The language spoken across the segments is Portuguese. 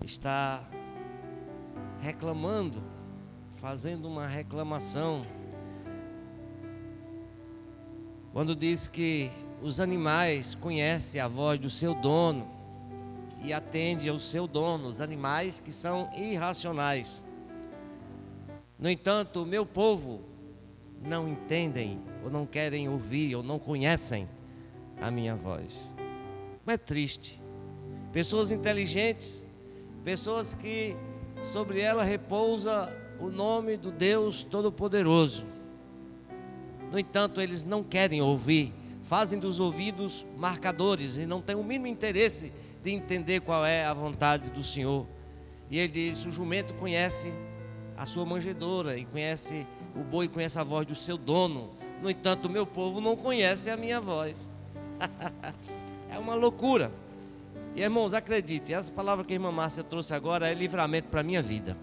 está reclamando, fazendo uma reclamação, quando diz que os animais conhecem a voz do seu dono e atendem ao seu dono, os animais que são irracionais. No entanto, o meu povo não entendem, ou não querem ouvir, ou não conhecem a minha voz. É triste. Pessoas inteligentes, pessoas que sobre ela repousa o nome do Deus Todo-Poderoso. No entanto, eles não querem ouvir, fazem dos ouvidos marcadores e não têm o mínimo interesse de entender qual é a vontade do Senhor. E ele diz: o jumento conhece a sua manjedoura e conhece o boi, conhece a voz do seu dono. No entanto, o meu povo não conhece a minha voz. É uma loucura. E irmãos, acredite, essa palavra que a irmã Márcia trouxe agora é livramento para a minha vida,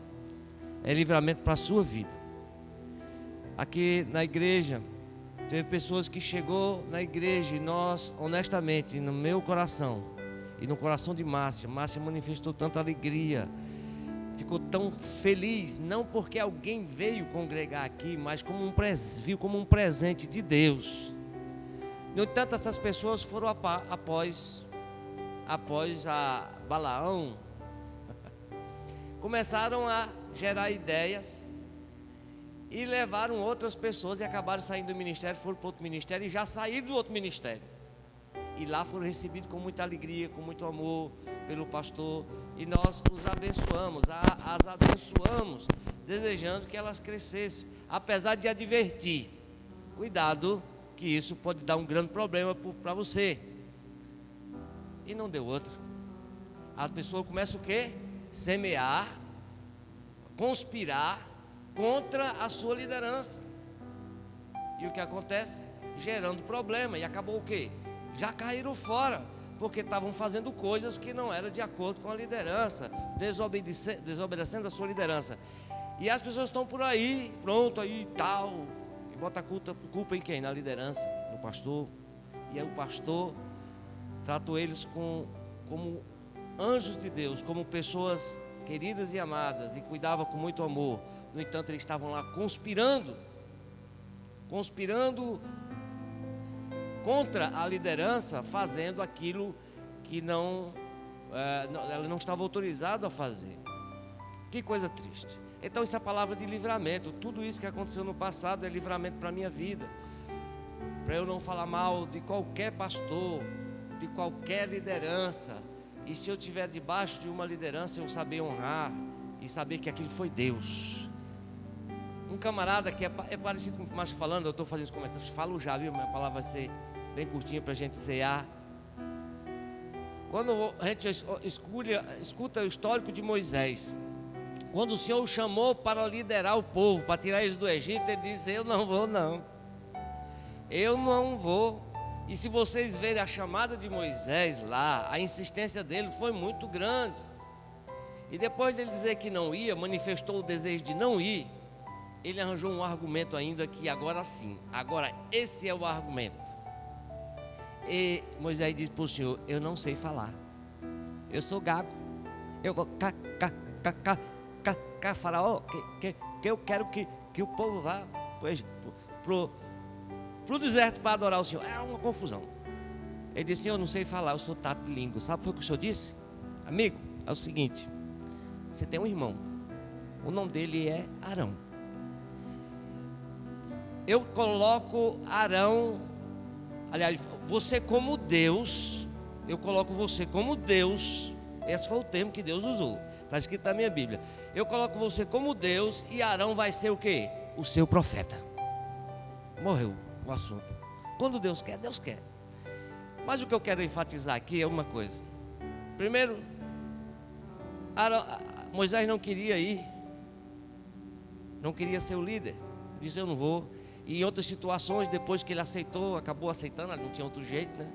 é livramento para a sua vida. Aqui na igreja teve pessoas que chegou na igreja e nós, honestamente, no meu coração e no coração de Márcia manifestou tanta alegria, ficou tão feliz, não porque alguém veio congregar aqui, mas viu como um presente de Deus. No entanto, essas pessoas foram após a Balaão, começaram a gerar ideias e levaram outras pessoas e acabaram saindo do ministério, foram para outro ministério e já saíram do outro ministério. E lá foram recebidos com muita alegria, com muito amor pelo pastor. E nós os abençoamos, as abençoamos, desejando que elas crescessem, apesar de advertir: cuidado, que isso pode dar um grande problema para você. E não deu outra. A pessoa começa o quê? Semear, conspirar contra a sua liderança. E o que acontece? Gerando problema. E acabou o quê? Já caíram fora, porque estavam fazendo coisas que não eram de acordo com a liderança, desobedecendo a sua liderança. E as pessoas estão por aí, pronto, aí tal, e bota a culpa em quem? Na liderança, no pastor. E aí o pastor tratou eles como anjos de Deus, como pessoas queridas e amadas, e cuidava com muito amor. No entanto, eles estavam lá conspirando contra a liderança, fazendo aquilo que ela não estava autorizada a fazer. Que coisa triste. Então isso é a palavra de livramento. Tudo isso que aconteceu no passado é livramento para a minha vida, para eu não falar mal de qualquer pastor, de qualquer liderança. E se eu estiver debaixo de uma liderança, eu saber honrar e saber que aquilo foi Deus. Um camarada que é parecido com o que o Márcio falando, eu estou fazendo os comentários, falo já, viu? Minha palavra vai ser bem curtinha para a gente cear. Quando a gente escuta o histórico de Moisés, quando o Senhor o chamou para liderar o povo, para tirar eles do Egito, ele disse: eu não vou não, eu não vou. E se vocês verem a chamada de Moisés lá, a insistência dele foi muito grande. E depois de ele dizer que não ia, manifestou o desejo de não ir, ele arranjou um argumento ainda que agora sim, agora esse é o argumento. E Moisés disse para o Senhor: eu não sei falar, eu sou gago, eu vou faraó, que eu quero que o povo vá para o deserto para adorar o Senhor. É uma confusão. Ele disse: Senhor, eu não sei falar, eu sou tato de língua. Sabe o que o Senhor disse? Amigo, é o seguinte: você tem um irmão, o nome dele é Arão. Eu coloco Arão, aliás, você como Deus, eu coloco você como Deus. Esse foi o termo que Deus usou, está escrito na minha Bíblia. Eu coloco você como Deus e Arão vai ser o quê? O seu profeta. Morreu o assunto. Quando Deus quer, Deus quer. Mas o que eu quero enfatizar aqui é uma coisa. Primeiro, Moisés não queria ir, não queria ser o líder, disse: eu não vou. E em outras situações, depois que ele aceitou, acabou aceitando, não tinha outro jeito, né?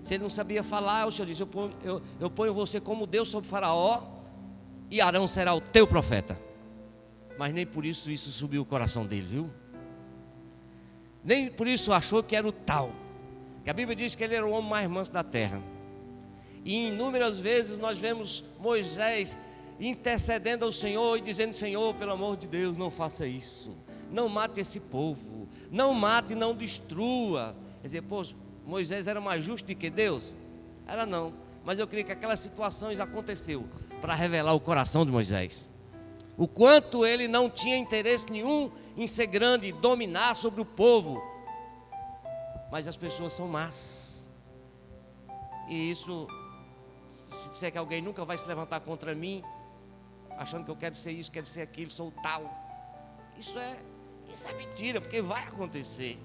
Se ele não sabia falar, o Senhor disse: eu ponho você como Deus sobre Faraó, e Arão será o teu profeta. Mas nem por isso subiu o coração dele, viu? Nem por isso achou que era o tal. Que a Bíblia diz que ele era o homem mais manso da terra. E inúmeras vezes nós vemos Moisés intercedendo ao Senhor e dizendo: Senhor, pelo amor de Deus, não faça isso, não mate esse povo, não mate e não destrua. Quer dizer, pô, Moisés era mais justo do que Deus? Era não, mas eu creio que aquelas situações aconteceu para revelar o coração de Moisés, o quanto ele não tinha interesse nenhum em ser grande e dominar sobre o povo. Mas as pessoas são más, e isso, se disser que alguém nunca vai se levantar contra mim, achando que eu quero ser isso, quero ser aquilo, sou tal, isso é mentira, porque vai acontecer.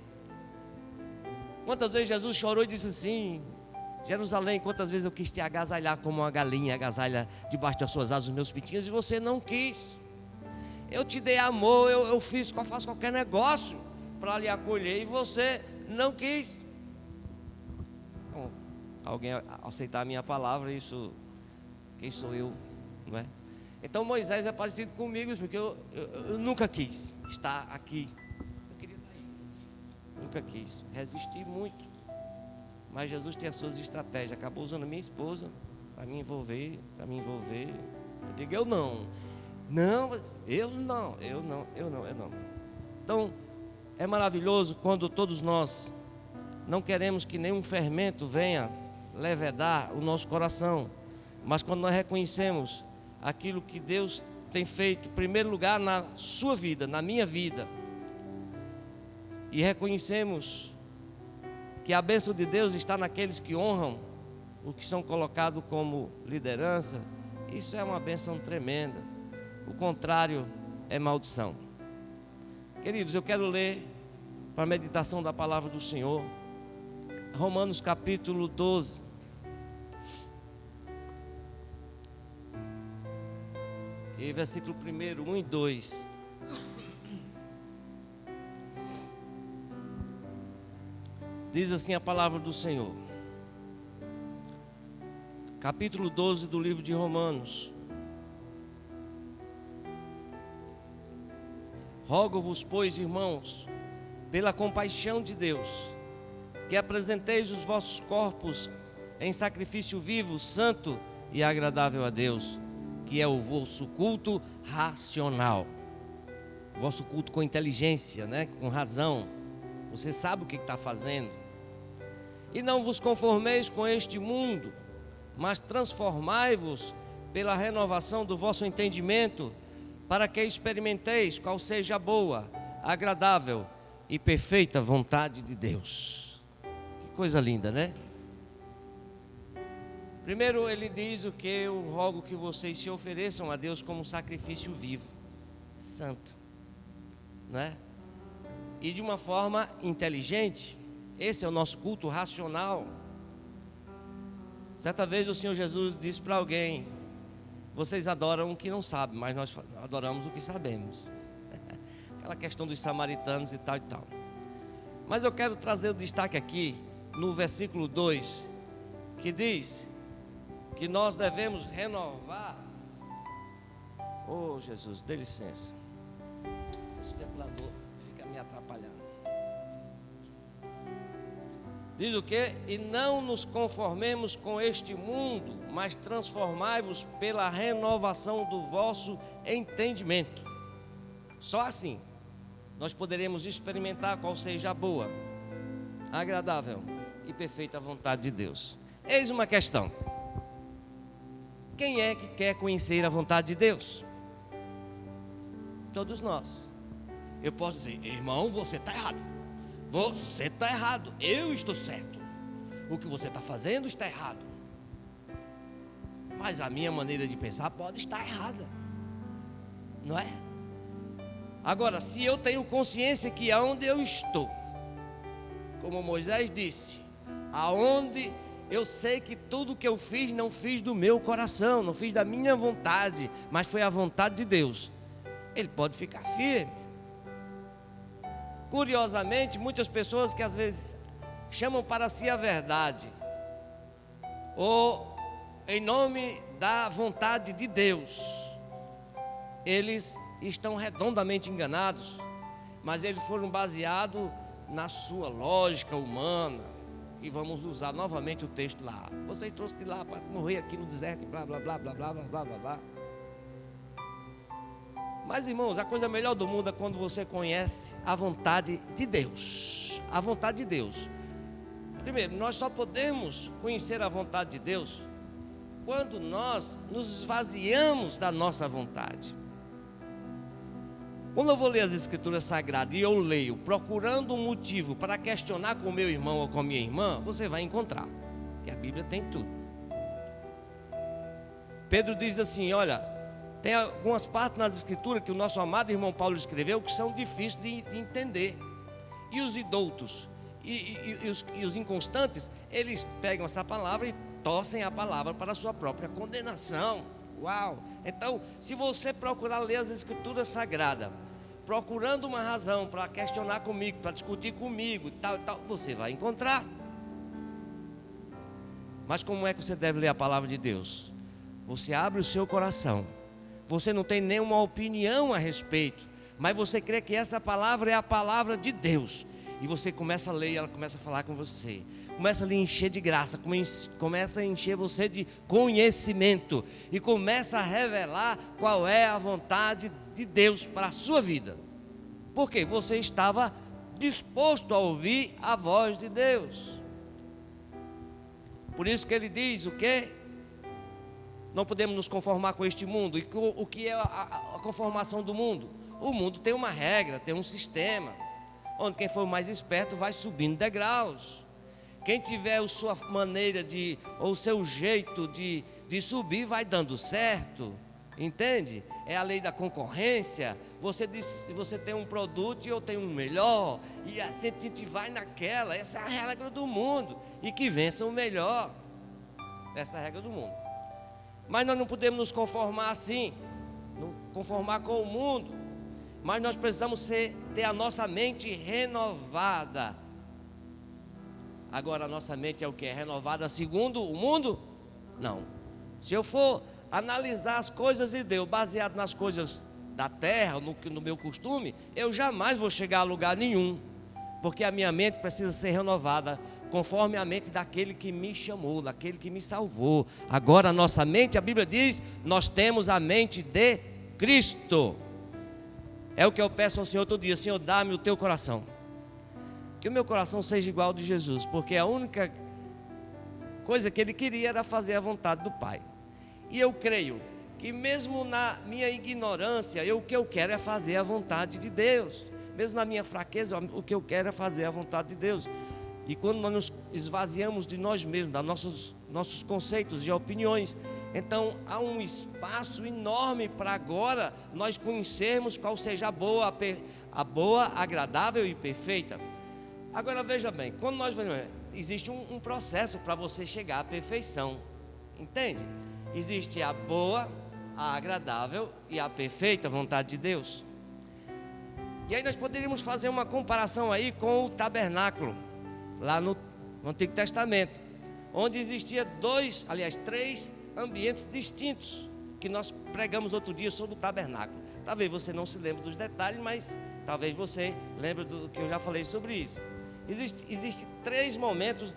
Quantas vezes Jesus chorou e disse assim: Jerusalém, quantas vezes eu quis te agasalhar como uma galinha agasalha debaixo das suas asas os meus pintinhos, e você não quis. Eu te dei amor, eu faço qualquer negócio para lhe acolher, e você não quis. Bom, alguém aceitar a minha palavra, isso, quem sou eu, não é? Então Moisés é parecido comigo, porque eu nunca quis estar aqui. Eu queria estar aí, nunca quis, resisti muito. Mas Jesus tem as suas estratégias, acabou usando a minha esposa para me envolver. Eu digo: eu não. Então, é maravilhoso quando todos nós não queremos que nenhum fermento venha levedar o nosso coração, mas quando nós reconhecemos aquilo que Deus tem feito, em primeiro lugar na sua vida, na minha vida, e reconhecemos que a bênção de Deus está naqueles que honram os que são colocados como liderança, isso é uma bênção tremenda. O contrário é maldição. Queridos, eu quero ler para a meditação da palavra do Senhor, Romanos capítulo 12. E versículo 1, 1 e 2. Diz assim a palavra do Senhor. Capítulo 12 do livro de Romanos. Rogo-vos, pois, irmãos, pela compaixão de Deus, que apresenteis os vossos corpos em sacrifício vivo, santo e agradável a Deus, que é o vosso culto racional. O vosso culto com inteligência, né? Com razão. Você sabe o que está fazendo. E não vos conformeis com este mundo, mas transformai-vos pela renovação do vosso entendimento, para que experimenteis qual seja a boa, agradável e perfeita vontade de Deus. Que coisa linda, né? Primeiro ele diz: o que eu rogo que vocês se ofereçam a Deus como um sacrifício vivo, santo, né? E de uma forma inteligente. Esse é o nosso culto racional. Certa vez o Senhor Jesus disse para alguém: vocês adoram o que não sabem, mas nós adoramos o que sabemos. Aquela questão dos samaritanos e tal e tal. Mas eu quero trazer o destaque aqui no versículo 2, que diz que nós devemos renovar. Oh Jesus, dê licença, esse ventilador fica me atrapalhando. Diz o que? E não nos conformemos com este mundo, mas transformai-vos pela renovação do vosso entendimento. Só assim nós poderemos experimentar qual seja a boa, agradável e perfeita vontade de Deus. Eis uma questão: quem é que quer conhecer a vontade de Deus? Todos nós. Eu posso dizer: irmão, você está errado. Você está errado, eu estou certo. O que você está fazendo está errado. Mas a minha maneira de pensar pode estar errada, não é? Agora, se eu tenho consciência que aonde eu estou, como Moisés disse, aonde eu sei que tudo que eu fiz, não fiz do meu coração, não fiz da minha vontade, mas foi a vontade de Deus, ele pode ficar firme. Curiosamente, muitas pessoas que às vezes chamam para si a verdade, ou em nome da vontade de Deus, eles estão redondamente enganados, mas eles foram baseados na sua lógica humana. E vamos usar novamente o texto lá: vocês trouxeram de lá para morrer aqui no deserto, blá blá blá blá blá blá blá blá blá. Mas, irmãos, a coisa melhor do mundo é quando você conhece a vontade de Deus. A vontade de Deus. Primeiro, nós só podemos conhecer a vontade de Deus quando nós nos esvaziamos da nossa vontade. Quando eu vou ler as Escrituras Sagradas e eu leio procurando um motivo para questionar com o meu irmão ou com a minha irmã, você vai encontrar, que a Bíblia tem tudo. Pedro diz assim, olha, tem algumas partes nas Escrituras que o nosso amado irmão Paulo escreveu que são difíceis de entender. E os indoutos e os inconstantes, eles pegam essa palavra e torcem a palavra para a sua própria condenação. Uau! Então, se você procurar ler as Escrituras Sagradas, procurando uma razão para questionar comigo, para discutir comigo, tal, você vai encontrar. Mas como é que você deve ler a palavra de Deus? Você abre o seu coração. Você não tem nenhuma opinião a respeito, mas você crê que essa palavra é a palavra de Deus. E você começa a ler e ela começa a falar com você. Começa a lhe encher de graça, começa a encher você de conhecimento. E começa a revelar qual é a vontade de Deus para a sua vida. Porque você estava disposto a ouvir a voz de Deus. Por isso que ele diz o quê? Não podemos nos conformar com este mundo. E o que é a conformação do mundo? O mundo tem uma regra, tem um sistema, onde quem for mais esperto vai subindo degraus. Quem tiver a sua maneira ou o seu jeito de subir vai dando certo. Entende? É a lei da concorrência. Você diz que você tem um produto e eu tenho um melhor. E assim a gente vai naquela. Essa é a regra do mundo. E que vença o melhor. Essa é a regra do mundo. Mas nós não podemos nos conformar assim. Não conformar com o mundo. Mas nós precisamos ter a nossa mente renovada. Agora a nossa mente é o que? É renovada segundo o mundo? Não. Se eu for analisar as coisas de Deus baseado nas coisas da terra, no meu costume, eu jamais vou chegar a lugar nenhum. Porque a minha mente precisa ser renovada conforme a mente daquele que me chamou, daquele que me salvou. Agora a nossa mente, a Bíblia diz, nós temos a mente de Cristo. É o que eu peço ao Senhor todo dia: Senhor, dá-me o teu coração. Que o meu coração seja igual ao de Jesus, porque a única coisa que ele queria era fazer a vontade do Pai. E eu creio que mesmo na minha ignorância, o que eu quero é fazer a vontade de Deus. Mesmo na minha fraqueza, o que eu quero é fazer a vontade de Deus. E quando nós nos esvaziamos de nós mesmos, dos nossos conceitos e opiniões, então há um espaço enorme para agora nós conhecermos qual seja a boa, agradável e perfeita. Agora veja bem, quando nós vemos, existe um processo para você chegar à perfeição, entende? Existe a boa, a agradável e a perfeita vontade de Deus. E aí nós poderíamos fazer uma comparação aí com o tabernáculo, lá no Antigo Testamento, onde existia três ambientes distintos, que nós pregamos outro dia sobre o tabernáculo. Talvez você não se lembre dos detalhes, mas talvez você lembre do que eu já falei sobre isso. Existem três momentos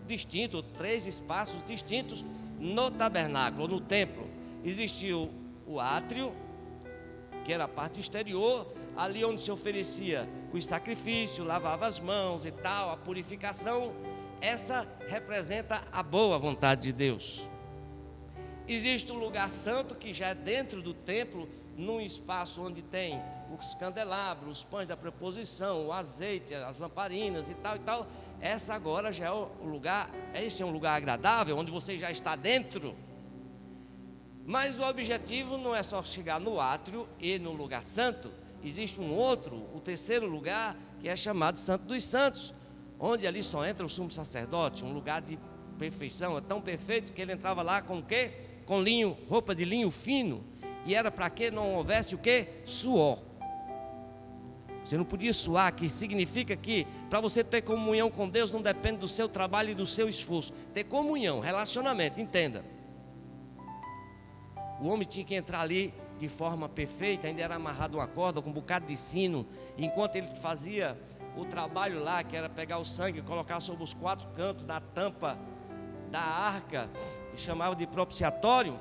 distintos, três espaços distintos no tabernáculo, no templo. Existiu o átrio, que era a parte exterior, ali onde se oferecia os sacrifícios, lavava as mãos e tal, a purificação. Essa representa a boa vontade de Deus. Existe um lugar santo que já é dentro do templo, num espaço onde tem os candelabros, os pães da preposição, o azeite, as lamparinas e tal e tal. Essa agora já é o lugar, esse é um lugar agradável, onde você já está dentro. Mas o objetivo não é só chegar no átrio e no lugar santo. Existe um outro, o terceiro lugar, que é chamado Santo dos Santos, onde ali só entra o sumo sacerdote, um lugar de perfeição. É tão perfeito que ele entrava lá com o quê? Com linho, roupa de linho fino. E era para que não houvesse o quê? Suor. Você não podia suar, que significa que para você ter comunhão com Deus não depende do seu trabalho e do seu esforço. Ter comunhão, relacionamento, entenda. O homem tinha que entrar ali de forma perfeita, ainda era amarrado uma corda com um bocado de sino. Enquanto ele fazia o trabalho lá, que era pegar o sangue e colocar sobre os quatro cantos da tampa da arca, que chamava de propiciatório.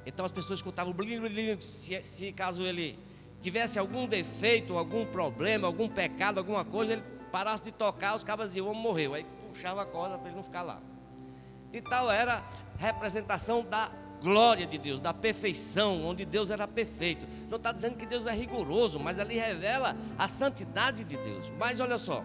Então as pessoas escutavam blim, blim, blim, se caso ele tivesse algum defeito, algum problema, algum pecado, alguma coisa, ele parasse de tocar, os cabras diziam, o homem morreu. Aí puxava a corda para ele não ficar lá. E tal era a representação da glória de Deus, da perfeição, onde Deus era perfeito. Não está dizendo que Deus é rigoroso, mas ali revela a santidade de Deus. Mas olha só,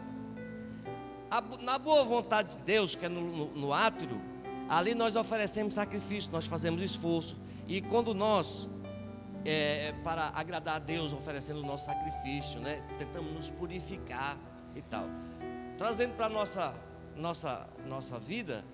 na boa vontade de Deus, que é no átrio, ali nós oferecemos sacrifício, nós fazemos esforço. E quando nós, para agradar a Deus, oferecendo o nosso sacrifício, né, tentamos nos purificar e tal. Trazendo para a nossa vida,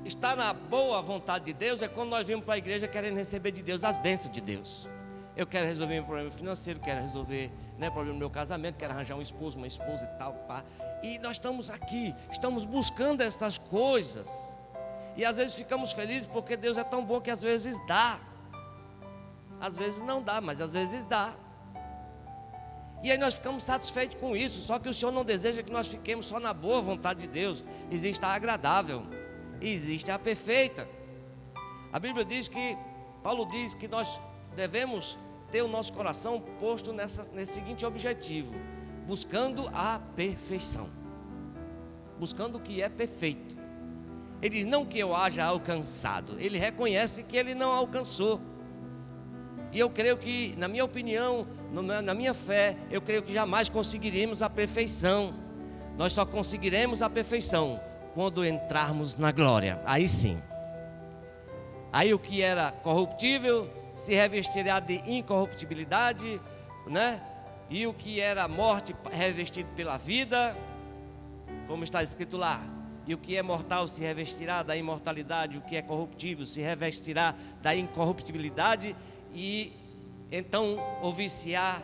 estar na boa vontade de Deus é quando nós vimos para a igreja querendo receber de Deus as bênçãos de Deus. Eu quero resolver meu problema financeiro, quero resolver, né, problema do meu casamento, quero arranjar um esposo, uma esposa e tal, pá. E nós estamos aqui, estamos buscando essas coisas. E às vezes ficamos felizes porque Deus é tão bom que às vezes dá. Às vezes não dá, mas às vezes dá. E aí nós ficamos satisfeitos com isso. Só que o Senhor não deseja que nós fiquemos só na boa vontade de Deus. Existe a agradável, existe a perfeita. A Bíblia diz que, Paulo diz que nós devemos ter o nosso coração posto nesse seguinte objetivo: buscando a perfeição, buscando o que é perfeito. Ele diz, não que eu haja alcançado, ele reconhece que ele não alcançou. E eu creio que, na minha opinião, na minha fé, eu creio que jamais conseguiremos a perfeição. Nós só conseguiremos a perfeição quando entrarmos na glória. Aí sim. Aí o que era corruptível se revestirá de incorruptibilidade, né? E o que era morte revestido pela vida, como está escrito lá. E o que é mortal se revestirá da imortalidade, o que é corruptível se revestirá da incorruptibilidade. E então ouvir-se-á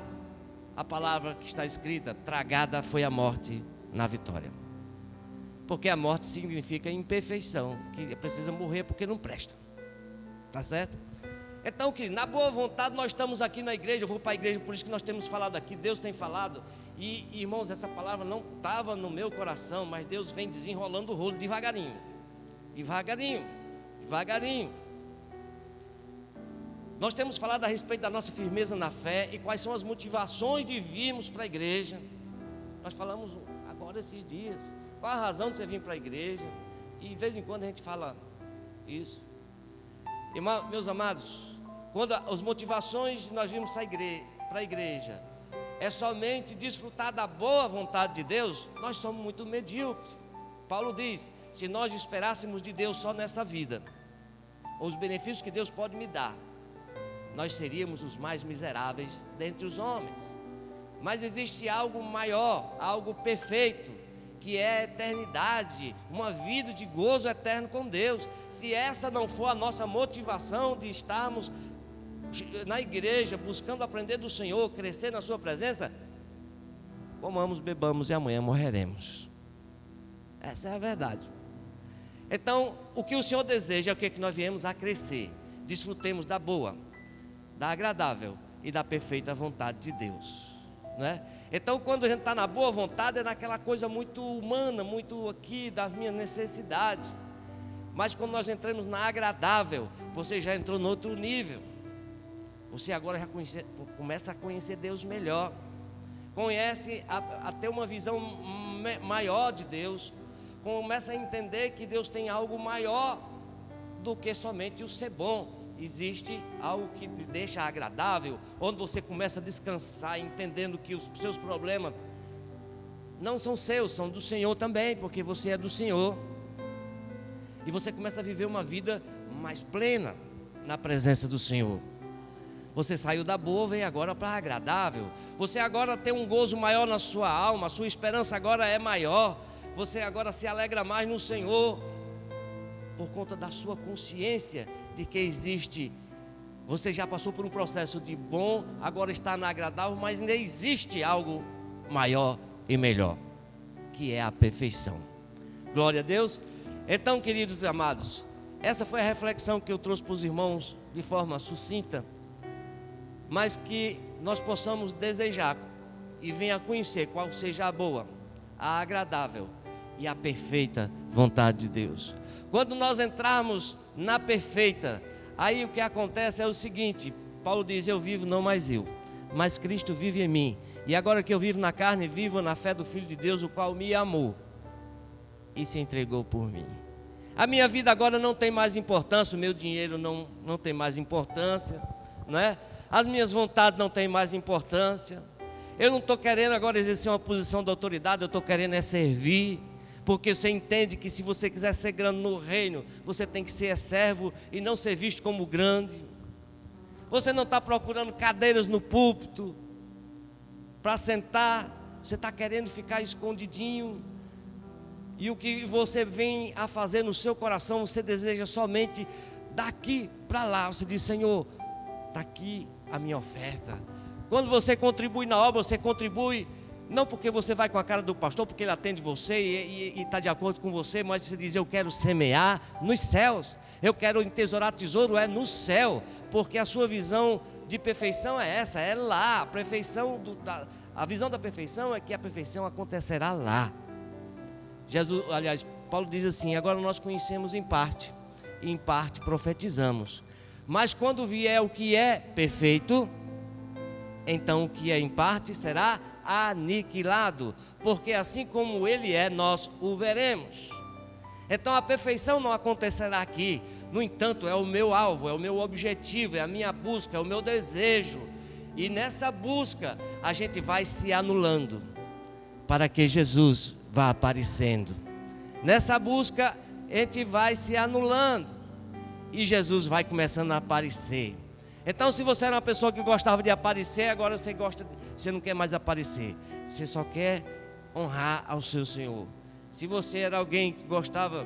a palavra que está escrita: tragada foi a morte na vitória. Porque a morte significa imperfeição, que precisa morrer porque não presta. Tá certo? Então, que na boa vontade nós estamos aqui na igreja. Eu vou para a igreja, por isso que nós temos falado aqui, Deus tem falado. E irmãos, essa palavra não estava no meu coração, mas Deus vem desenrolando o rolo devagarinho. Devagarinho, devagarinho. Nós temos falado a respeito da nossa firmeza na fé e quais são as motivações de virmos para a igreja. Nós falamos agora esses dias, qual a razão de você vir para a igreja? E de vez em quando a gente fala isso. Irmão, meus amados, quando as motivações de nós virmos para a igreja é somente desfrutar da boa vontade de Deus, nós somos muito medíocres. Paulo diz, se nós esperássemos de Deus só nesta vida, os benefícios que Deus pode me dar, nós seríamos os mais miseráveis dentre os homens. Mas existe algo maior, algo perfeito, que é a eternidade, uma vida de gozo eterno com Deus. Se essa não for a nossa motivação de estarmos na igreja, buscando aprender do Senhor, crescer na sua presença, comamos, bebamos e amanhã morreremos. Essa é a verdade. Então, o que o Senhor deseja é o que nós viemos a crescer. Desfrutemos da boa, da agradável e da perfeita vontade de Deus, né? Então, quando a gente está na boa vontade, é naquela coisa muito humana, muito aqui das minhas necessidades. Mas quando nós entramos na agradável, você já entrou no outro nível. Você agora já começa a conhecer Deus melhor, conhece a ter uma visão maior de Deus, começa a entender que Deus tem algo maior do que somente o ser bom. Existe algo que lhe deixa agradável, onde você começa a descansar, entendendo que os seus problemas não são seus, são do Senhor também, porque você é do Senhor. E você começa a viver uma vida mais plena na presença do Senhor. Você saiu da boa, vem agora para a agradável. Você agora tem um gozo maior na sua alma, a sua esperança agora é maior. Você agora se alegra mais no Senhor, por conta da sua consciência de que existe. Você já passou por um processo de bom, agora está na agradável, mas ainda existe algo maior e melhor, que é a perfeição. Glória a Deus. Então, queridos e amados, essa foi a reflexão que eu trouxe para os irmãos de forma sucinta, mas que nós possamos desejar e venha conhecer qual seja a boa, a agradável e a perfeita vontade de Deus. Quando nós entrarmos na perfeita, Aí o que acontece é o seguinte: Paulo diz: eu vivo não mais eu, mas Cristo vive em mim. E agora que eu vivo na carne, vivo na fé do Filho de Deus, o qual me amou e se entregou por mim. A minha vida agora não tem mais importância, o meu dinheiro não tem mais importância, não é? As minhas vontades não têm mais importância. Eu não estou querendo agora exercer uma posição de autoridade, eu estou querendo é servir. Porque você entende que se você quiser ser grande no reino, você tem que ser servo e não ser visto como grande. Você não está procurando cadeiras no púlpito para sentar, você está querendo ficar escondidinho. E o que você vem a fazer no seu coração, você deseja somente daqui para lá. Você diz: Senhor, está aqui a minha oferta. Quando você contribui na obra, você contribui não porque você vai com a cara do pastor, porque ele atende você e está de acordo com você, mas você diz: eu quero semear nos céus, eu quero entesourar tesouro no céu, porque a sua visão de perfeição é essa, é lá. A perfeição a visão da perfeição é que a perfeição acontecerá lá. Paulo diz assim: agora nós conhecemos em parte, e em parte profetizamos, mas quando vier o que é perfeito, então o que é em parte será aniquilado, porque assim como ele é, nós o veremos. Então a perfeição não acontecerá aqui. No entanto, é o meu alvo, é o meu objetivo, é a minha busca, é o meu desejo. E nessa busca a gente vai se anulando para que Jesus vá aparecendo. Nessa busca a gente vai se anulando e Jesus vai começando a aparecer. Então, se você era uma pessoa que gostava de aparecer, agora você não quer mais aparecer. Você só quer honrar ao seu Senhor. Se você era alguém que gostava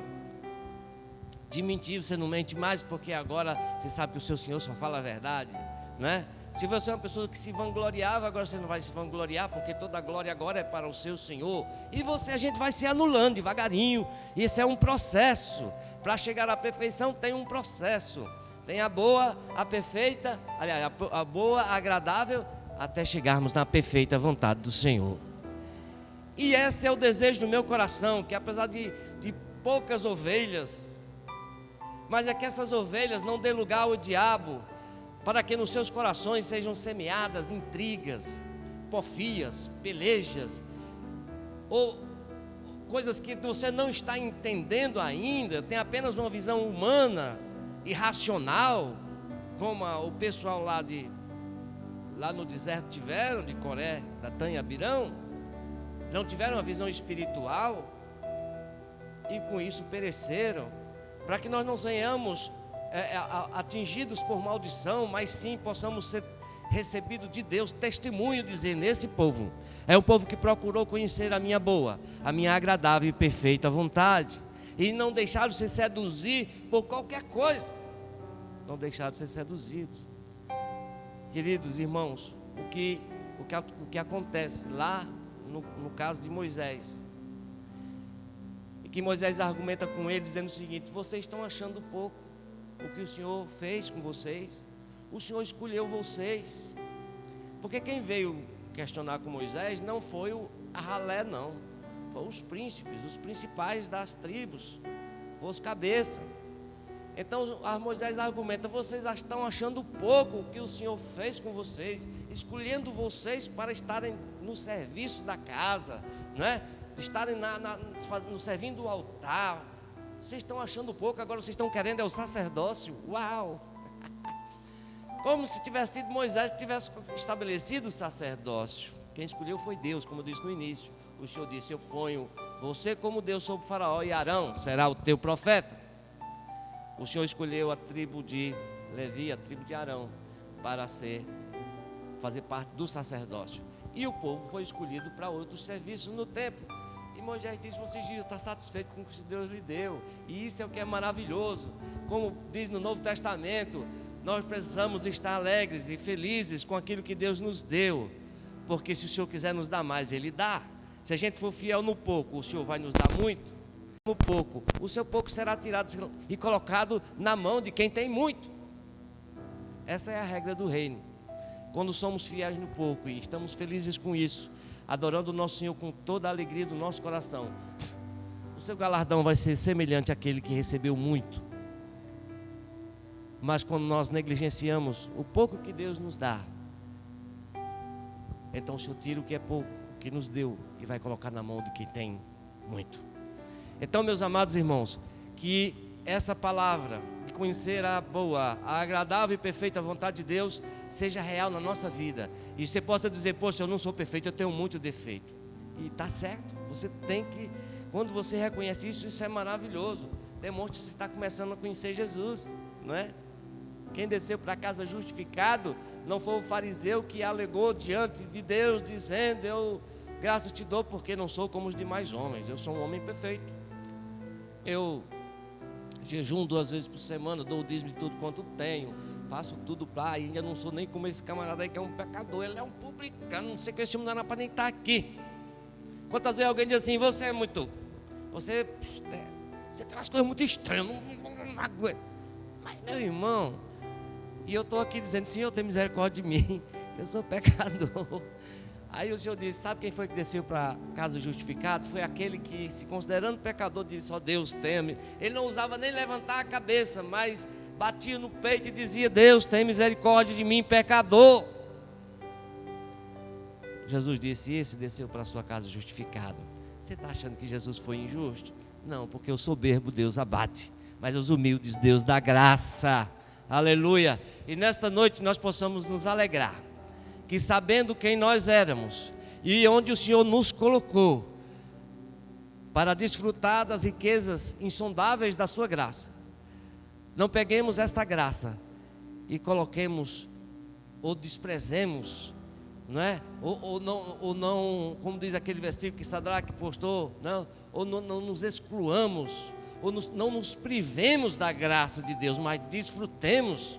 de mentir, você não mente mais, porque agora você sabe que o seu Senhor só fala a verdade, né? Se você é uma pessoa que se vangloriava, agora você não vai se vangloriar, porque toda a glória agora é para o seu Senhor. E a gente vai se anulando devagarinho. Isso é um processo. Para chegar à perfeição tem um processo. Tem a boa, a perfeita, aliás, a boa, a agradável, até chegarmos na perfeita vontade do Senhor. E esse é o desejo do meu coração, que apesar de poucas ovelhas, mas é que essas ovelhas não dê lugar ao diabo, para que nos seus corações sejam semeadas intrigas, porfias, pelejas, ou coisas que você não está entendendo ainda, tem apenas uma visão humana, irracional, como o pessoal lá no deserto tiveram, de Coré, Datã e Abirão, não tiveram uma visão espiritual, e com isso pereceram, para que nós não venhamos atingidos por maldição, mas sim possamos ser recebidos de Deus, testemunho, dizendo: esse povo é um povo que procurou conhecer a minha boa, a minha agradável e perfeita vontade, e não deixaram se seduzir por qualquer coisa, não deixaram ser seduzidos. Queridos irmãos, o que acontece lá no caso de Moisés, e que Moisés argumenta com ele dizendo o seguinte: vocês estão achando pouco o que o Senhor fez com vocês, o Senhor escolheu vocês, porque quem veio questionar com Moisés não foi a ralé, não, foram os príncipes, os principais das tribos, foram os cabeças. Então Moisés argumenta: vocês estão achando pouco o que o Senhor fez com vocês, escolhendo vocês para estarem no serviço da casa, não é? Estarem servindo o altar. Vocês estão achando pouco, agora vocês estão querendo o sacerdócio. Uau! Como se tivesse sido Moisés que tivesse estabelecido o sacerdócio. Quem escolheu foi Deus, como eu disse no início. O Senhor disse: eu ponho você como Deus sobre o faraó, e Arão será o teu profeta. O Senhor escolheu a tribo de Levi, a tribo de Arão, para fazer parte do sacerdócio. E o povo foi escolhido para outros serviços no templo. E Moisés disse: vocês deviam estar satisfeitos com o que Deus lhe deu. E isso é o que é maravilhoso. Como diz no Novo Testamento, nós precisamos estar alegres e felizes com aquilo que Deus nos deu. Porque se o Senhor quiser nos dar mais, Ele dá. Se a gente for fiel no pouco, o Senhor vai nos dar muito. No pouco, o seu pouco será tirado e colocado na mão de quem tem muito. Essa é a regra do reino. Quando somos fiéis no pouco e estamos felizes com isso, adorando o nosso Senhor com toda a alegria do nosso coração, o seu galardão vai ser semelhante àquele que recebeu muito. Mas quando nós negligenciamos o pouco que Deus nos dá, então o Senhor tira o que é pouco, o que nos deu, e vai colocar na mão de quem tem muito. Então, meus amados irmãos, que essa palavra de conhecer a boa, a agradável e perfeita vontade de Deus seja real na nossa vida. E você possa dizer: poxa, eu não sou perfeito, eu tenho muito defeito. E está certo, você tem que, quando você reconhece isso, isso é maravilhoso. Demonstra que você está começando a conhecer Jesus, não é? Quem desceu para casa justificado não foi o fariseu que alegou diante de Deus, dizendo: eu graças te dou porque não sou como os demais homens, eu sou um homem perfeito. Eu jejum 2 vezes por semana, dou o dízimo de tudo quanto tenho, faço tudo para, ainda não sou nem como esse camarada aí que é um pecador, ele é um publicano, não sei que esse homem não era para nem estar aqui. Quantas vezes alguém diz assim: você é muito, você tem umas coisas muito estranhas, não aguento. Mas meu irmão, e eu estou aqui dizendo: Senhor, tem misericórdia de mim, eu sou pecador. Aí o Senhor disse: sabe quem foi que desceu para casa justificado? Foi aquele que, se considerando pecador, disse: ó Deus, teme. Ele não usava nem levantar a cabeça, mas batia no peito e dizia: Deus, tem misericórdia de mim, pecador. Jesus disse: esse desceu para a sua casa justificado. Você está achando que Jesus foi injusto? Não, porque o soberbo Deus abate, mas os humildes Deus dá graça. Aleluia. E nesta noite nós possamos nos alegrar, que sabendo quem nós éramos e onde o Senhor nos colocou, para desfrutar das riquezas insondáveis da sua graça, não peguemos esta graça e coloquemos ou desprezemos, não é? Ou não, como diz aquele versículo que Sadraque postou, não, ou não nos excluamos, ou não nos privemos da graça de Deus, mas desfrutemos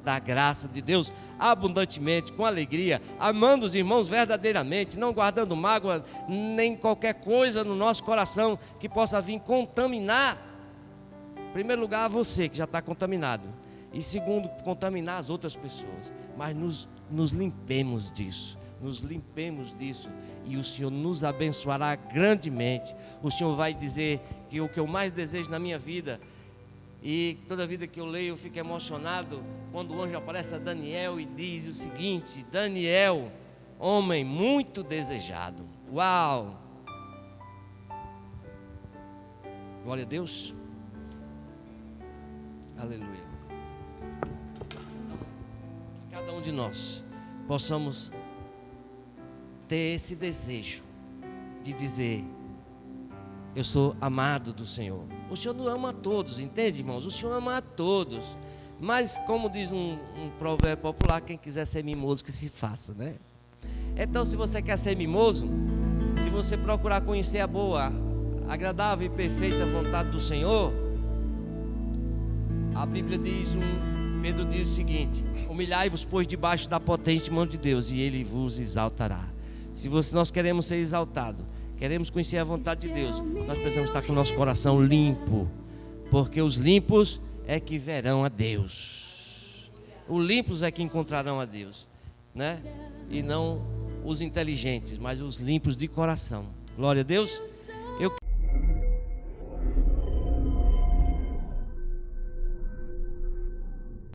da graça de Deus abundantemente, com alegria, amando os irmãos verdadeiramente, não guardando mágoa nem qualquer coisa no nosso coração que possa vir contaminar, em primeiro lugar, você que já está contaminado, e segundo, contaminar as outras pessoas. Mas nos limpemos disso, e o Senhor nos abençoará grandemente. O Senhor vai dizer que o que eu mais desejo na minha vida, e toda vida que eu leio eu fico emocionado quando o anjo aparece a Daniel e diz o seguinte: Daniel, homem muito desejado. Uau! Glória a Deus. Aleluia. Que cada um de nós possamos ter esse desejo de dizer: eu sou amado do Senhor. O Senhor não ama a todos, entende, irmãos? O Senhor ama a todos. Mas, como diz um provérbio popular, quem quiser ser mimoso que se faça, né? Então, se você quer ser mimoso, se você procurar conhecer a boa, agradável e perfeita vontade do Senhor, a Bíblia diz, Pedro diz o seguinte: humilhai-vos, pois, debaixo da potente mão de Deus, e Ele vos exaltará. Se nós queremos ser exaltados, queremos conhecer a vontade de Deus, nós precisamos estar com o nosso coração limpo, porque os limpos é que verão a Deus. Os limpos é que encontrarão a Deus, né? E não os inteligentes, mas os limpos de coração. Glória a Deus.